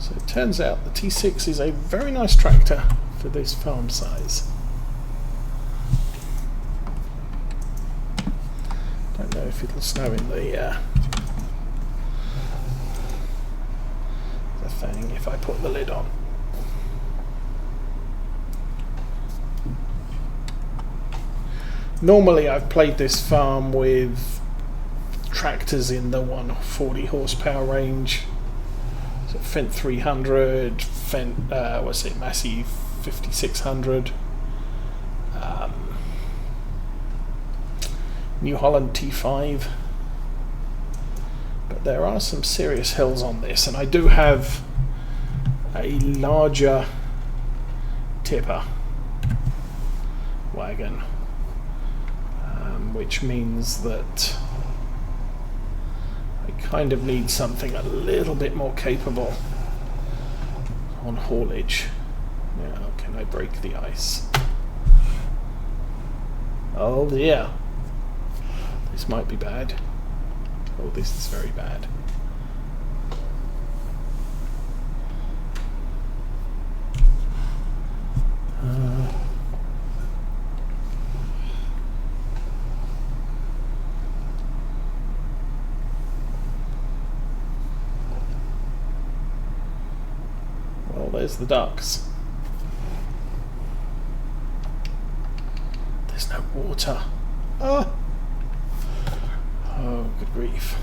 So it turns out the T6 is a very nice tractor for this farm size. Don't know if it'll snow in the thing if I put the lid on. Normally I've played this farm with tractors in the 140 horsepower range. So Fendt 300, Fendt, Massey 5600, New Holland T5. But there are some serious hills on this, and I do have a larger tipper wagon, which means that I kind of need something a little bit more capable on haulage. Now, can I break the ice? Oh dear. This might be bad. Oh, this is very bad. Well, there's the ducks. There's no water. Oh, good grief.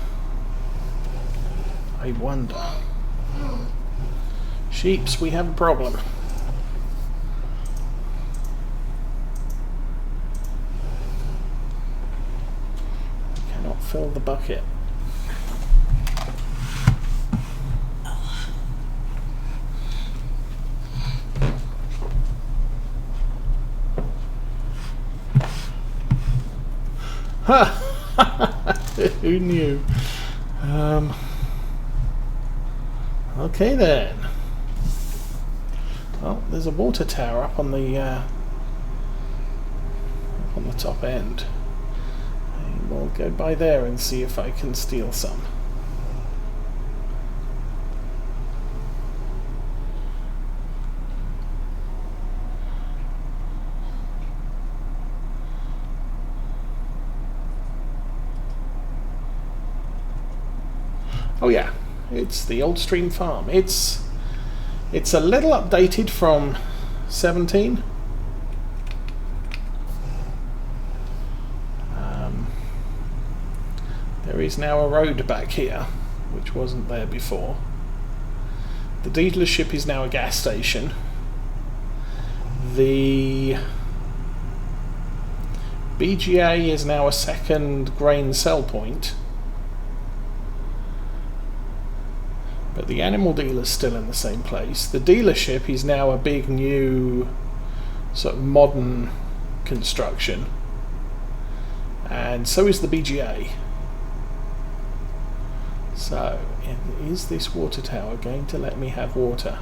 I wonder. Sheeps, we have a problem. I cannot fill the bucket. Ha! Who knew? Okay then. Well, there's a water tower up on the top end. And we'll go by there and see if I can steal some. Oh yeah, it's the Old Stream Farm. It's a little updated from 17. There is now a road back here, which wasn't there before. The dealership is now a gas station. The BGA is now a second grain sell point. But the animal dealer's still in the same place. The dealership is now a big new sort of modern construction. And so is the BGA. So, is this water tower going to let me have water?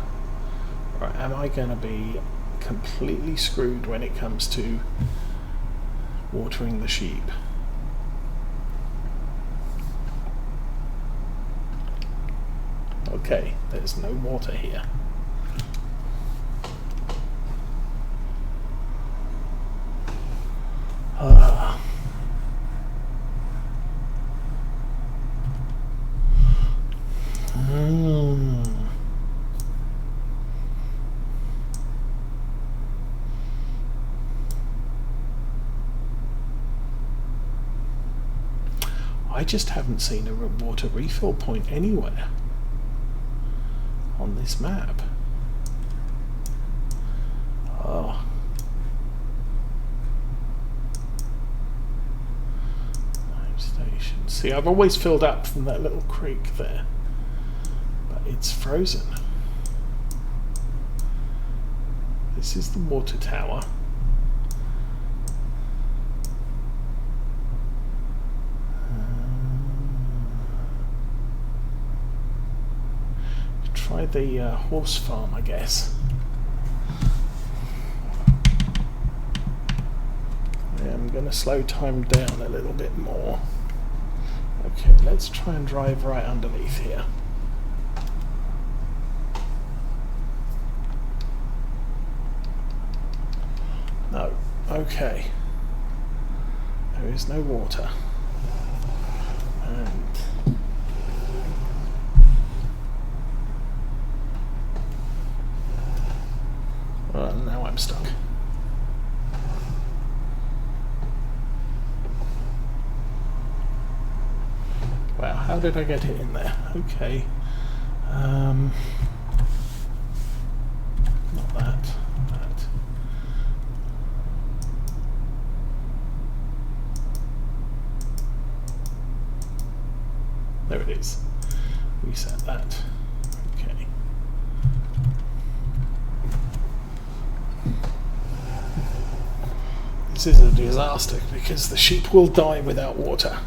Or am I going to be completely screwed when it comes to watering the sheep? Okay, there's no water here. I just haven't seen a water refill point anywhere on this map. Oh. Station. See, I've always filled up from that little creek there, but it's frozen. This is the water tower. Try the horse farm, I guess. Yeah, I'm going to slow time down a little bit more. Okay, let's try and drive right underneath here. No. Okay. There is no water. And well, now I'm stuck. Wow, how did I get it in there? Okay. Not that. That. There it is. Reset that. Okay. This is a disaster because the sheep will die without water.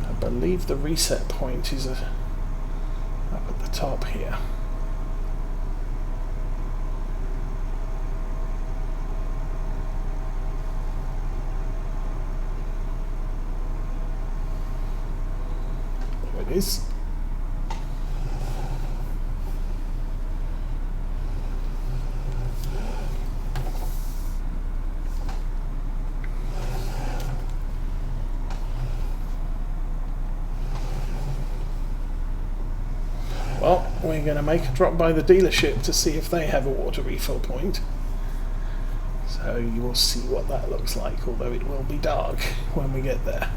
I believe the reset point is up at the top here. There it is. Well, we're going to make a drop by the dealership to see if they have a water refill point. So you will see what that looks like, although it will be dark when we get there.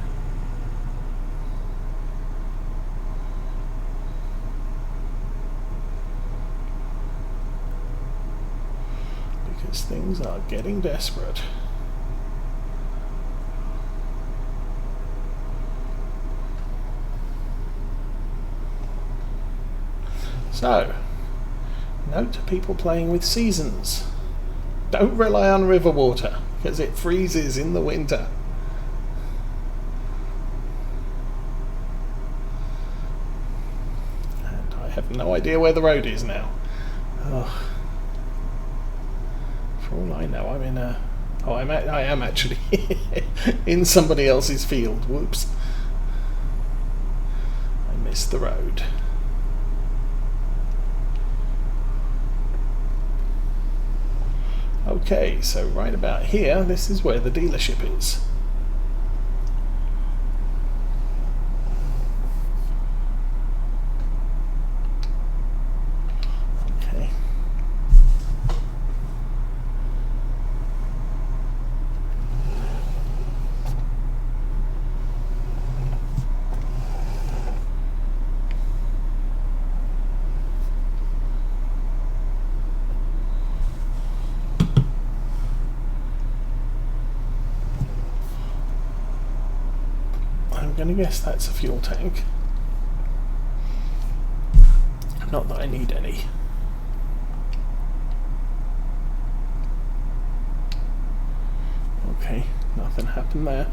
Because things are getting desperate. So, note to people playing with seasons. Don't rely on river water, because it freezes in the winter. And I have no idea where the road is now. Oh. For all I know, I'm in a... Oh, I am actually in somebody else's field. Whoops. I missed the road. Okay, so right about here, this is where the dealership is. Okay. I'm going to guess that's a fuel tank. Not that I need any. Okay, nothing happened there.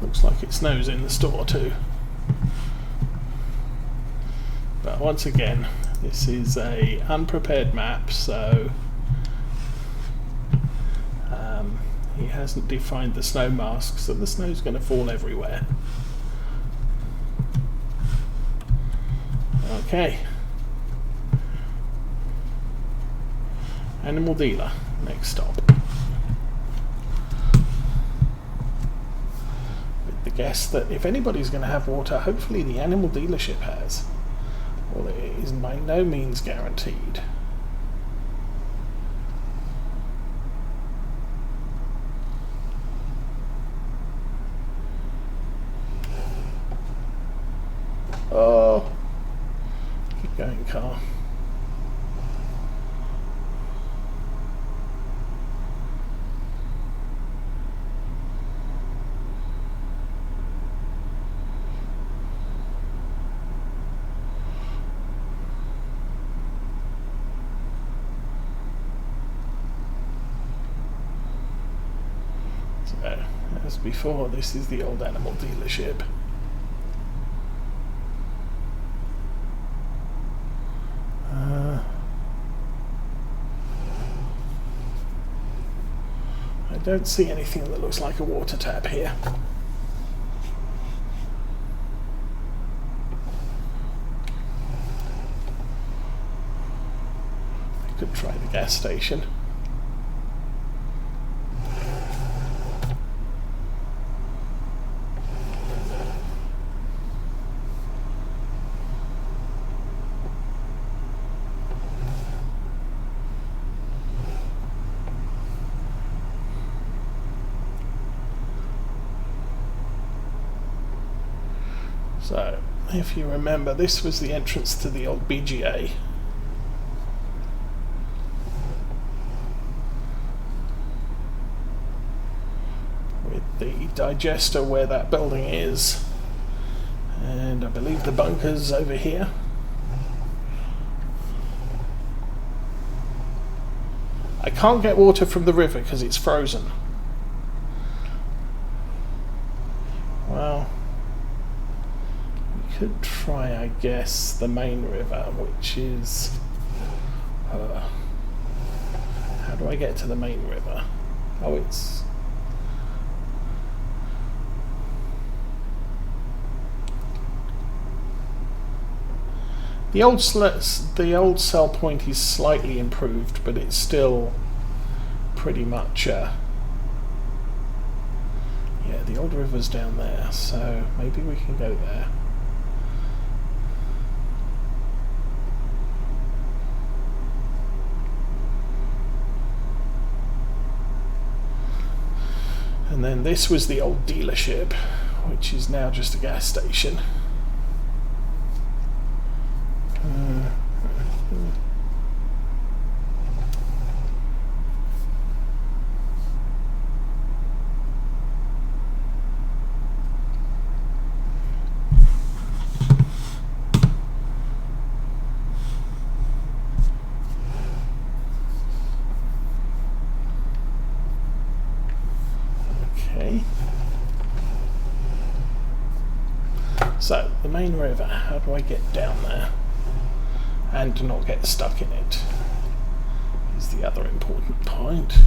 Looks like it snows in the store too. But once again, this is a unprepared map, so he hasn't defined the snow mask, so the snow's going to fall everywhere. Okay. Animal dealer, next stop. With the guess that if anybody's going to have water, hopefully the animal dealership has. Well, it is by no means guaranteed. Oh, car. So, as before, this is the old animal dealership. I don't see anything that looks like a water tap here. I could try the gas station. So, if you remember, this was the entrance to the old BGA. With the digester where that building is. And I believe the bunker's over here. I can't get water from the river because it's frozen. Well, could try, I guess, the main river, which is... how do I get to the main river? Oh, it's... The old sell point is slightly improved, but it's still pretty much... yeah, the old river's down there, so maybe we can go there. And then this was the old dealership, which is now just a gas station. So, the main river, how do I get down there and to not get stuck in it is the other important point.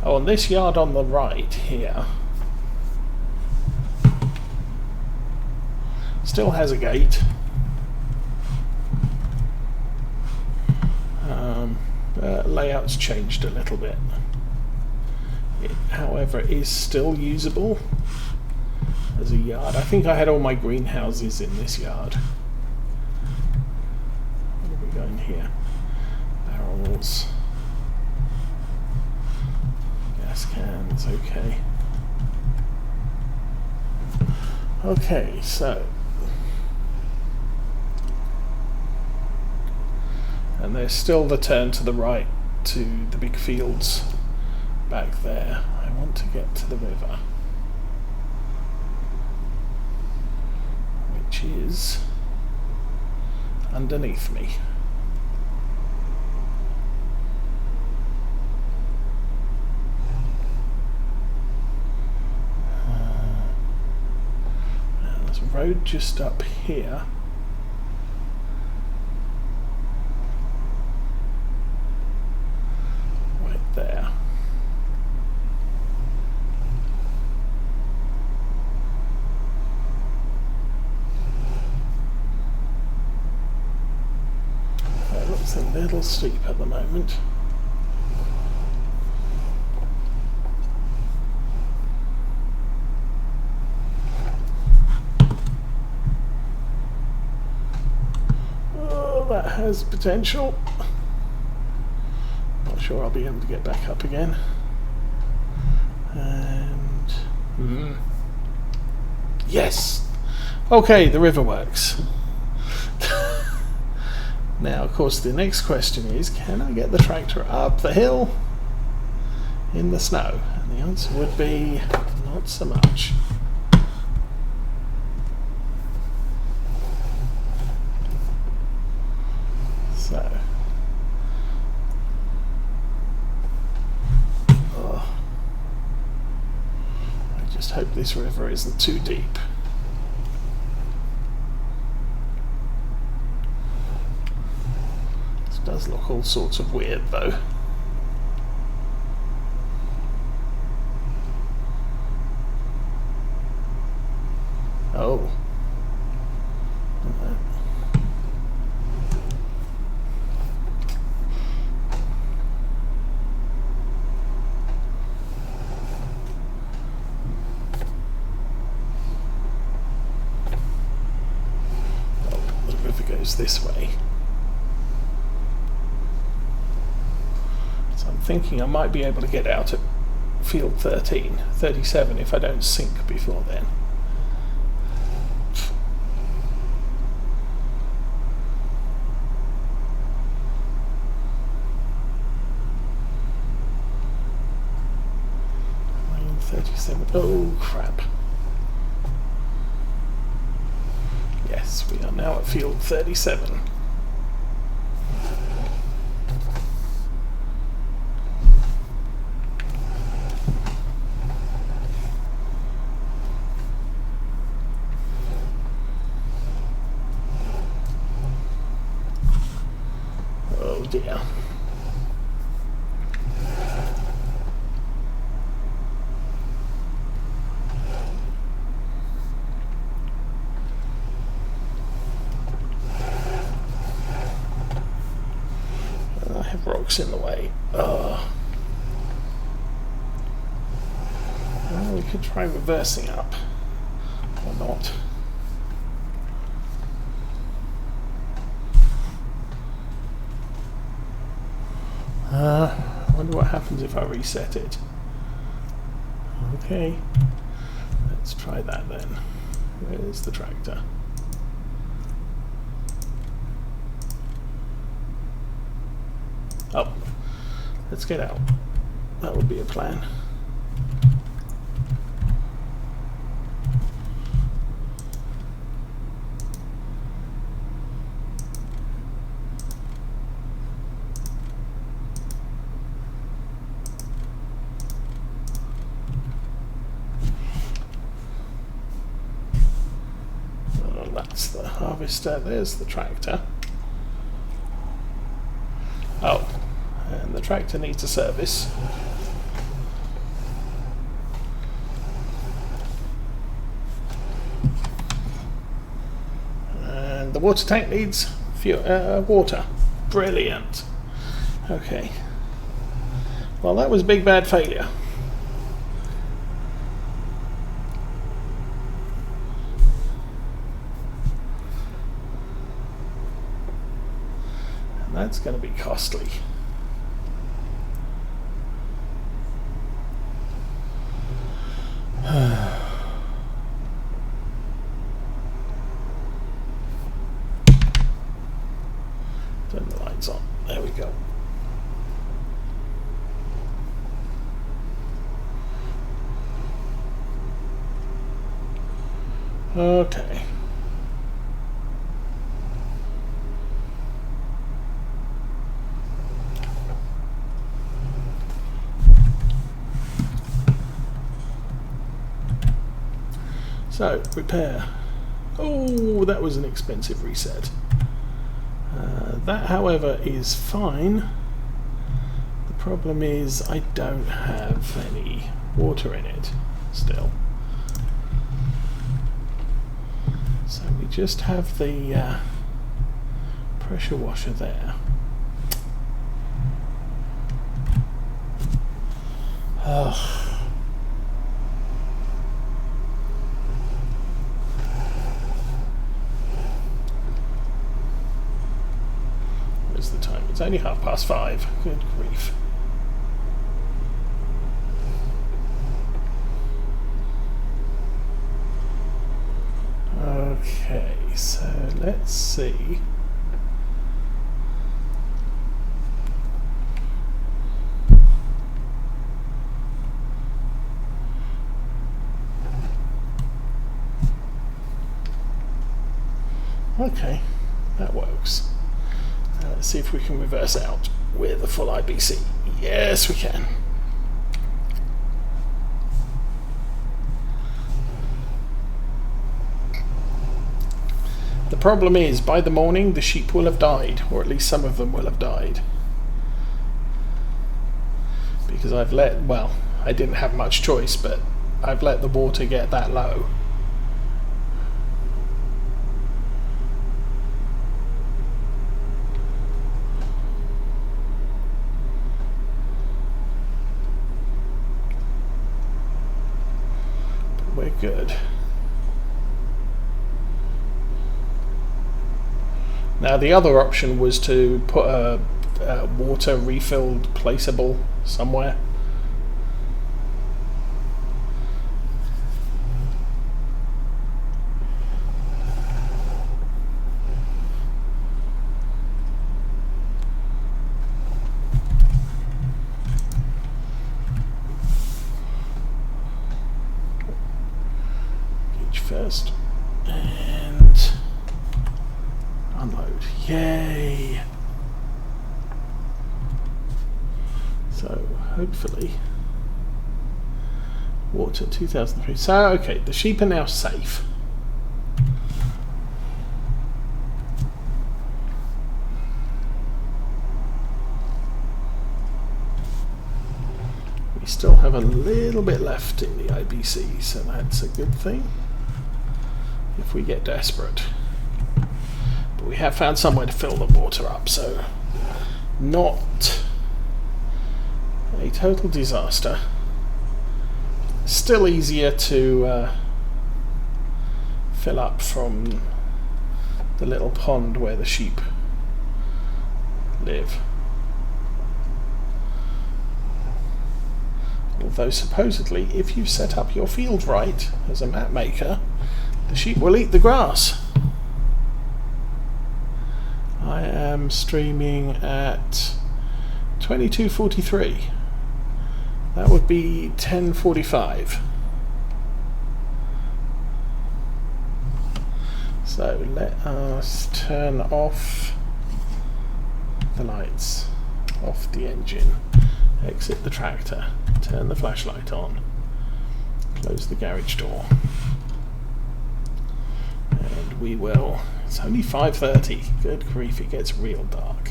Oh, and this yard on the right here still has a gate. Layout's changed a little bit. It, however, is still usable as a yard. I think I had all my greenhouses in this yard. Where are we going here? Barrels. Gas cans, okay. Okay, so... and there's still the turn to the right to the big fields back there. I want to get to the river, which is underneath me. There's a road just up here. There. It looks a little steep at the moment. Oh, that has potential. Sure, I'll be able to get back up again. And yes, Okay, the river works. Now, of course, the next question is, can I get the tractor up the hill in the snow? And the answer would be not so much. So, I just hope this river isn't too deep. This does look all sorts of weird though. Oh. Goes this way. So I'm thinking I might be able to get out at field 37 if I don't sink before then. Lane 37. Oh crap. Yes, we are now at field 37. Oh dear. Rocks in the way. Well, we could try reversing up, or not. I wonder what happens if I reset it. Okay, let's try that then. Where's the tractor? Oh, let's get out. That would be a plan. Oh, that's the harvester. There's the tractor. Oh. And the tractor needs a service. And the water tank needs water. Brilliant. Okay. Well, that was a big bad failure. And that's going to be costly. Turn the lights on. There we go. Okay. So, repair. Oh, that was an expensive reset. That, however, is fine. The problem is I don't have any water in it still. So we just have the pressure washer there. Where's the time? It's only 5:30. Good grief. Okay, that works. Now let's see if we can reverse out with a full IBC. Yes, we can. The problem is, by the morning, the sheep will have died, or at least some of them will have died. Because I've let, well, I didn't have much choice, but I've let the water get that low. But we're good. Now the other option was to put a water refilled placeable somewhere. Gauge first. And unload. Yay! So hopefully water 2003. So okay, the sheep are now safe. We still have a little bit left in the IBC, so that's a good thing if we get desperate. But we have found somewhere to fill the water up, so not a total disaster. Still easier to fill up from the little pond where the sheep live. Although supposedly, if you set up your field right as a map maker, the sheep will eat the grass. I am streaming at 22:43. That would be 10:45. So let us turn off the lights, off the engine, exit the tractor, turn the flashlight on, close the garage door, and we will. It's only 5:30. Good grief, it gets real dark.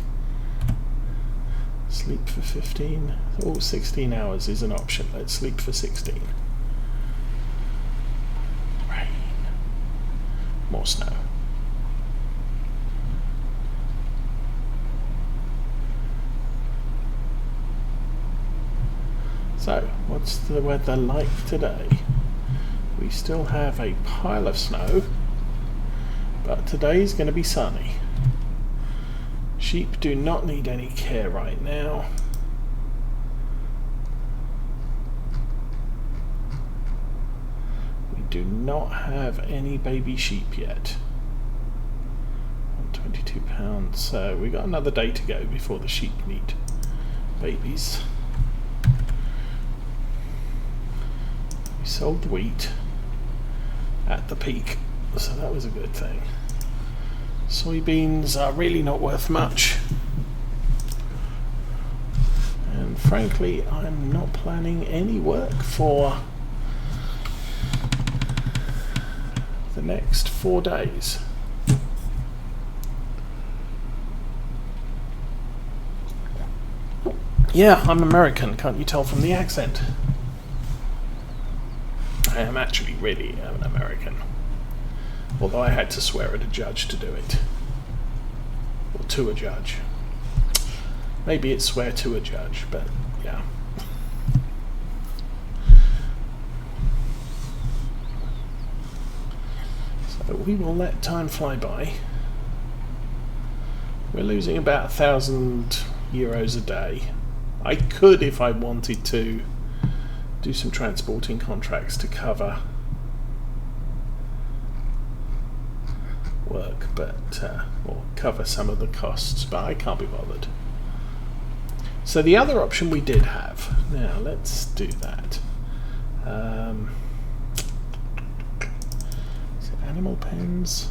Sleep for 15. Oh, 16 hours is an option. Let's sleep for 16. Rain. More snow. So, what's the weather like today? We still have a pile of snow, but today's going to be sunny. Sheep do not need any care right now. We do not have any baby sheep yet. 22 pounds, so we got another day to go before the sheep need babies. We sold the wheat at the peak, so that was a good thing. Soybeans are really not worth much, and frankly I'm not planning any work for the next 4 days. Yeah, I'm American, can't you tell from the accent? I am actually really an American. Although I had to swear at a judge to do it. Or to a judge. Maybe it's swear to a judge, but yeah. So we will let time fly by. We're losing about 1,000 euros a day. I could, if I wanted to, do some transporting contracts to cover work, but or cover some of the costs, but I can't be bothered. So the other option we did have, now let's do that. So animal pens,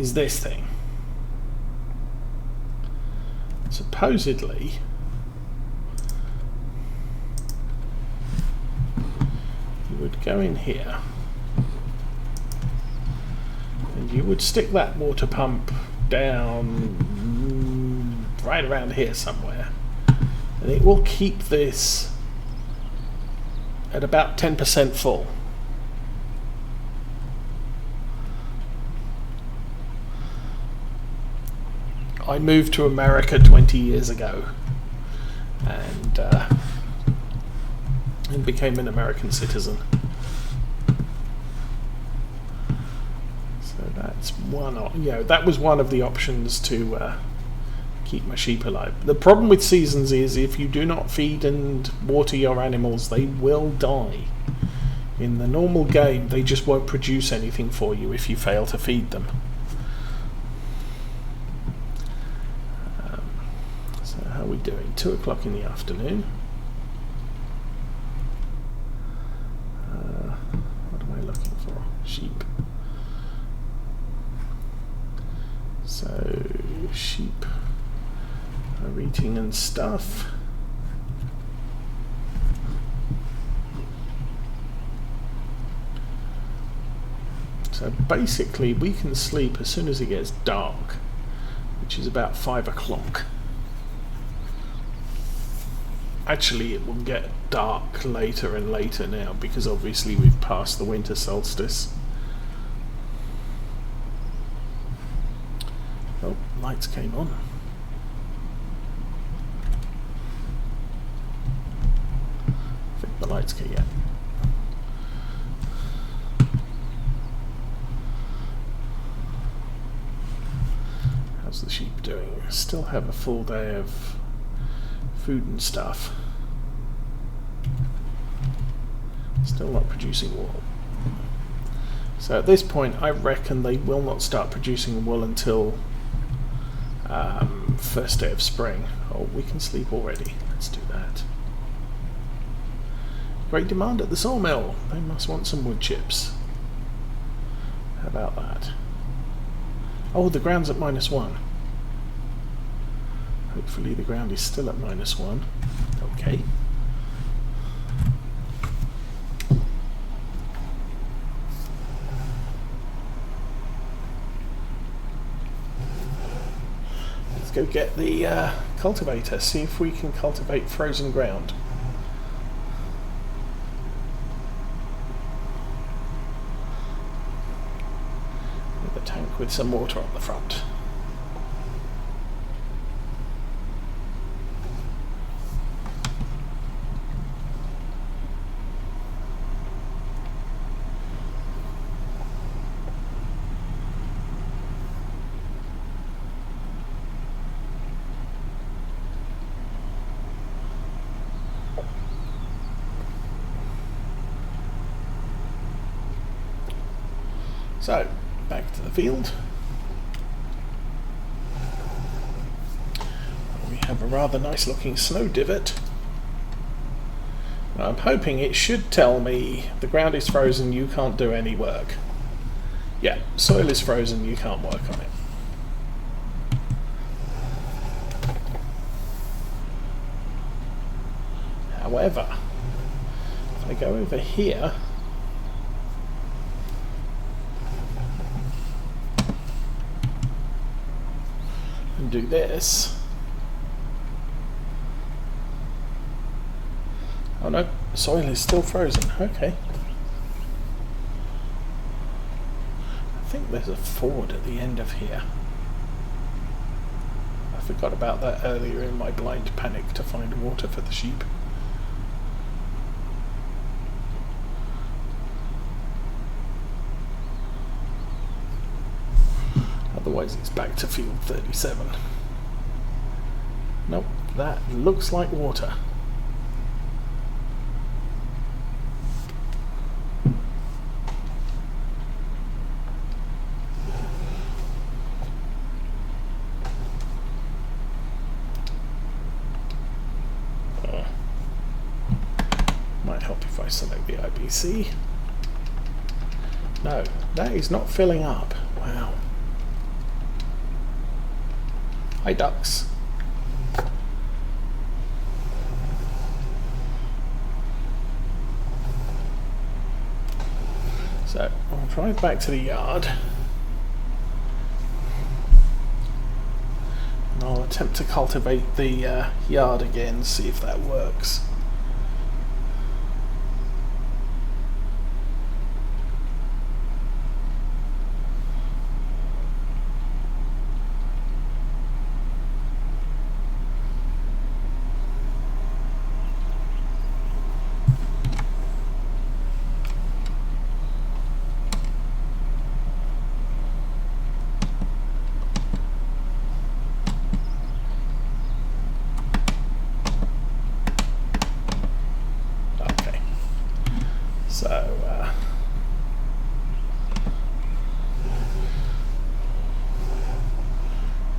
is this thing. Supposedly, you would go in here and you would stick that water pump down right around here somewhere, and it will keep this at about 10% full. I moved to America 20 years ago and became an American citizen. So that's one. That was one of the options to keep my sheep alive. The problem with seasons is if you do not feed and water your animals, they will die. In the normal game, they just won't produce anything for you if you fail to feed them. How are we doing? 2 o'clock in the afternoon. What am I looking for? Sheep. So, sheep are eating and stuff. So basically we can sleep as soon as it gets dark, which is about 5 o'clock. Actually, it will get dark later and later now because obviously we've passed the winter solstice. Oh, lights came on. I think the lights came, yeah. How's the sheep doing? Still have a full day of food and stuff. Still not producing wool. So at this point I reckon they will not start producing wool until first day of spring. Oh, we can sleep already. Let's do that. Great demand at the sawmill. They must want some wood chips. How about that? Oh, the ground's at -1. Hopefully the ground is still at -1. Okay. Let's go get the cultivator, see if we can cultivate frozen ground. With a tank with some water on the front. So, back to the field. We have a rather nice looking snow divot. I'm hoping it should tell me the ground is frozen, you can't do any work. Yeah, soil is frozen, you can't work on it. However, if I go over here, and do this. Oh no, soil is still frozen. Okay. I think there's a ford at the end of here. I forgot about that earlier in my blind panic to find water for the sheep. Otherwise it's back to field 37. Nope, that looks like water. Might help if I select the IBC. No, that is not filling up. Wow. Hi, ducks. So I'll drive back to the yard. And I'll attempt to cultivate the yard again, see if that works.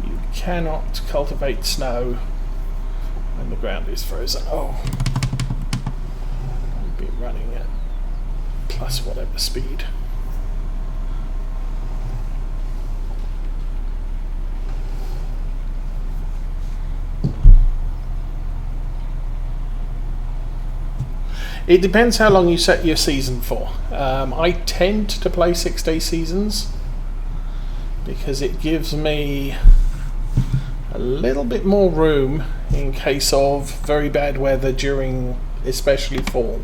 You cannot cultivate snow when the ground is frozen. Oh, I've been running at plus whatever speed. It depends how long you set your season for. I tend to play 6-day seasons because it gives me a little bit more room in case of very bad weather during especially fall.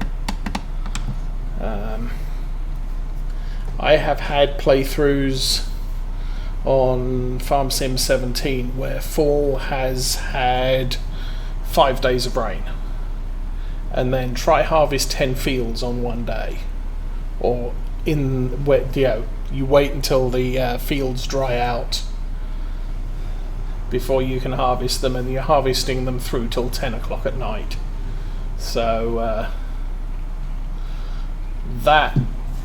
I have had playthroughs on Farm Sim 17 where fall has had 5 days of rain, and then try harvest 10 fields on one day, or in wet, you wait until the fields dry out before you can harvest them, and you're harvesting them through till 10 o'clock at night. So that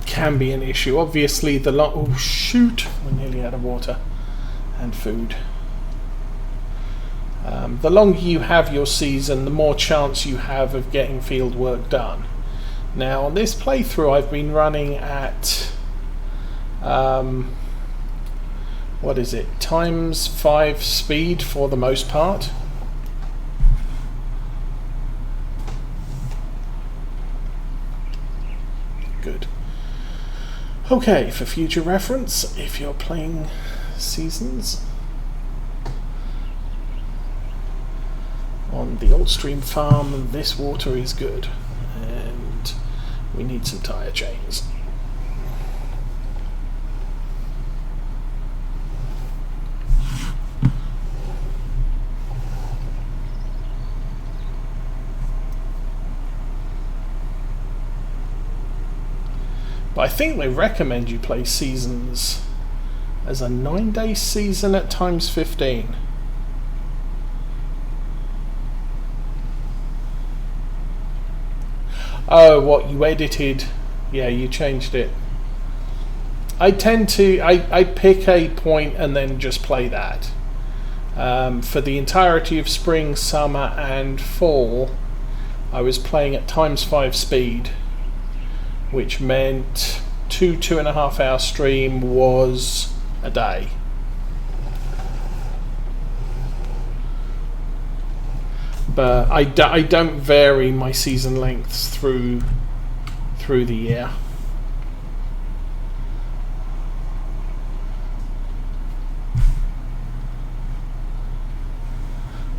can be an issue. Obviously oh shoot, we're nearly out of water and food. The longer you have your season, the more chance you have of getting field work done. Now on this playthrough I've been running at what is it, ×5 speed for the most part. Good. Okay, for future reference, if you're playing seasons on the Old Stream farm, this water is good, and we need some tyre chains. But I think they recommend you play seasons as a 9-day season at ×15. Oh, what, you edited? Yeah, you changed it. I tend to, I pick a point and then just play that. For the entirety of spring, summer and fall, I was playing at ×5 speed, which meant 2.5 hour stream was a day. But I don't vary my season lengths through the year.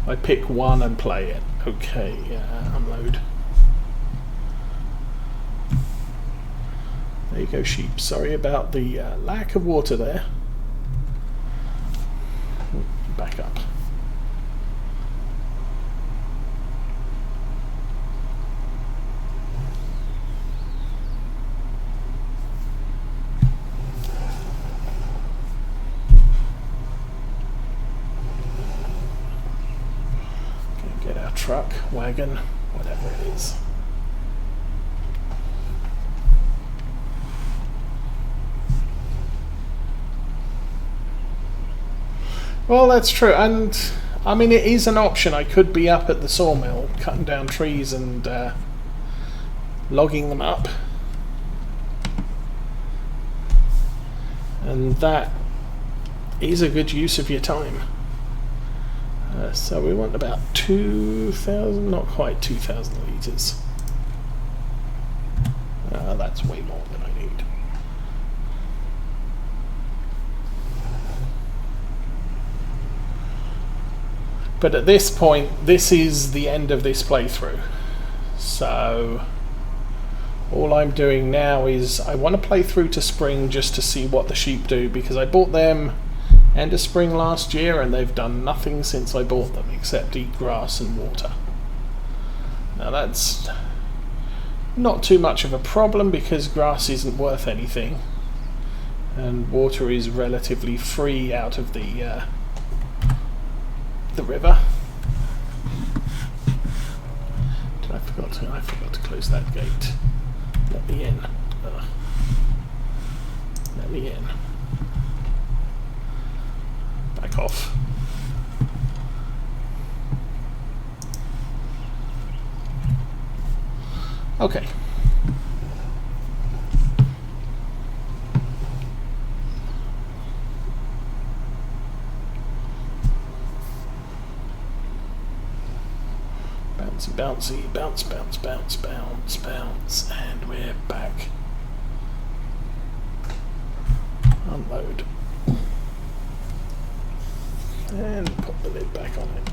I pick one and play it. Okay, unload. There you go, sheep. Sorry about the lack of water there. Back up. Get our truck, wagon, whatever it is. Well, that's true, and I mean it is an option. I could be up at the sawmill cutting down trees and logging them up, and that is a good use of your time. So we want about 2,000, not quite 2,000 litres. That's way more than I need. But at this point, this is the end of this playthrough. So all I'm doing now is I want to play through to spring just to see what the sheep do, because I bought them end of spring last year and they've done nothing since I bought them except eat grass and water. Now that's not too much of a problem because grass isn't worth anything and water is relatively free out of the river. I forgot to close that gate. Let me in. Let me in. Back off. Okay. Bouncy, bouncy, bounce, bounce, bounce, bounce, bounce, and we're back. Unload. And put the lid back on it.